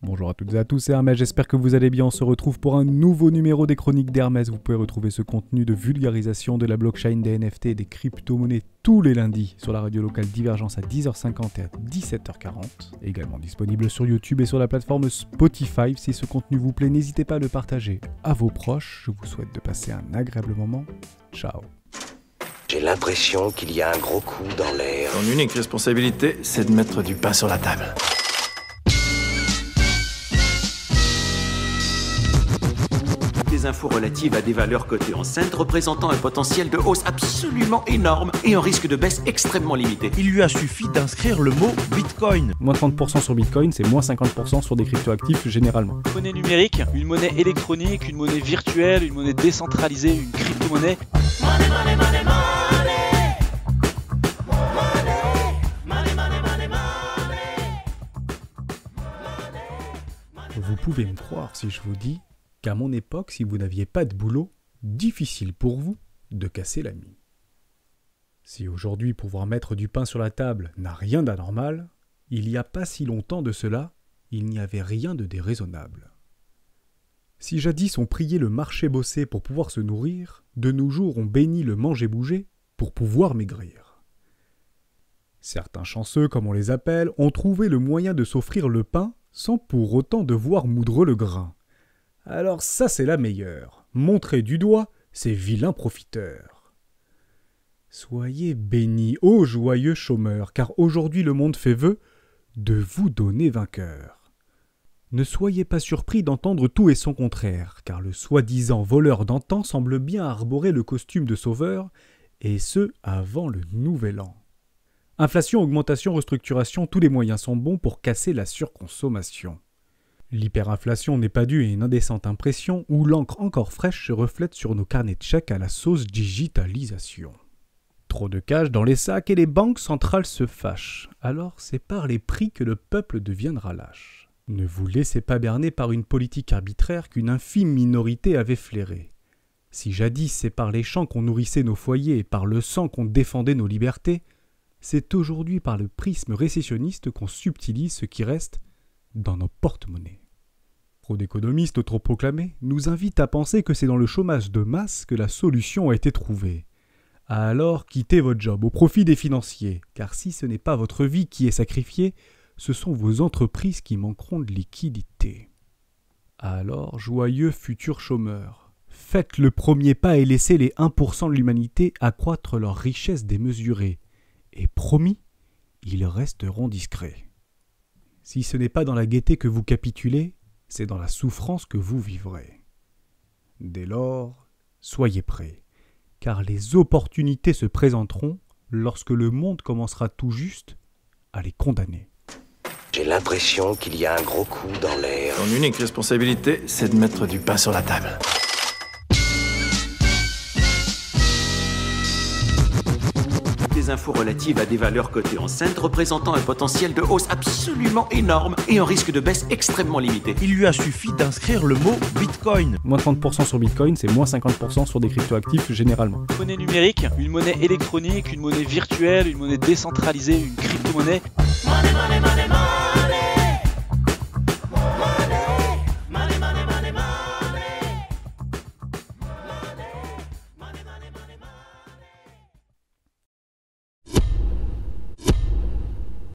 Bonjour à toutes et à tous, c'est Hermès, j'espère que vous allez bien. On se retrouve pour un nouveau numéro des Chroniques d'Hermès. Vous pouvez retrouver ce contenu de vulgarisation de la blockchain, des NFT et des crypto-monnaies tous les lundis sur la radio locale Divergence à 10h50 et à 17h40. Également disponible sur YouTube et sur la plateforme Spotify. Si ce contenu vous plaît, n'hésitez pas à le partager à vos proches. Je vous souhaite de passer un agréable moment. Ciao. J'ai l'impression qu'il y a un gros coup dans l'air. Ton unique responsabilité, c'est de mettre du pain sur la table. Des infos relatives à des valeurs cotées en scène représentant un potentiel de hausse absolument énorme et un risque de baisse extrêmement limité. Il lui a suffi d'inscrire le mot Bitcoin. Moins 30% sur Bitcoin, c'est moins 50% sur des cryptoactifs généralement. Une monnaie numérique, une monnaie électronique, une monnaie virtuelle, une monnaie décentralisée, une crypto-monnaie. Vous pouvez me croire si je vous dis qu'à mon époque, si vous n'aviez pas de boulot, difficile pour vous de casser la mie. Si aujourd'hui pouvoir mettre du pain sur la table n'a rien d'anormal, il n'y a pas si longtemps de cela, il n'y avait rien de déraisonnable. Si jadis on priait le marché bosser pour pouvoir se nourrir, de nos jours on bénit le manger bouger pour pouvoir maigrir. Certains chanceux, comme on les appelle, ont trouvé le moyen de s'offrir le pain sans pour autant devoir moudre le grain. Alors ça c'est la meilleure, montrer du doigt ces vilains profiteurs. Soyez bénis, ô joyeux chômeurs, car aujourd'hui le monde fait vœu de vous donner vainqueur. Ne soyez pas surpris d'entendre tout et son contraire, car le soi-disant voleur d'antan semble bien arborer le costume de sauveur, et ce avant le nouvel an. Inflation, augmentation, restructuration, tous les moyens sont bons pour casser la surconsommation. L'hyperinflation n'est pas due à une indécente impression où l'encre encore fraîche se reflète sur nos carnets de chèques à la sauce digitalisation. Trop de cash dans les sacs et les banques centrales se fâchent. Alors c'est par les prix que le peuple deviendra lâche. Ne vous laissez pas berner par une politique arbitraire qu'une infime minorité avait flairée. Si jadis c'est par les champs qu'on nourrissait nos foyers et par le sang qu'on défendait nos libertés, c'est aujourd'hui par le prisme récessionniste qu'on subtilise ce qui reste dans nos porte-monnaies. Trop d'économistes autoproclamés nous invitent à penser que c'est dans le chômage de masse que la solution a été trouvée. Alors quittez votre job au profit des financiers, car si ce n'est pas votre vie qui est sacrifiée, ce sont vos entreprises qui manqueront de liquidité. Alors, joyeux futurs chômeurs, faites le premier pas et laissez les 1% de l'humanité accroître leur richesse démesurée. Et promis, ils resteront discrets. Si ce n'est pas dans la gaieté que vous capitulez, c'est dans la souffrance que vous vivrez. Dès lors, soyez prêts, car les opportunités se présenteront lorsque le monde commencera tout juste à les condamner. J'ai l'impression qu'il y a un gros coup dans l'air. Ton unique responsabilité, c'est de mettre du pain sur la table. Des infos relatives à des valeurs cotées en scène représentant un potentiel de hausse absolument énorme et un risque de baisse extrêmement limité. Il lui a suffi d'inscrire le mot Bitcoin. Moins 30% sur Bitcoin, c'est moins 50% sur des cryptoactifs généralement. Une monnaie numérique, une monnaie électronique, une monnaie virtuelle, une monnaie décentralisée, une crypto-monnaie.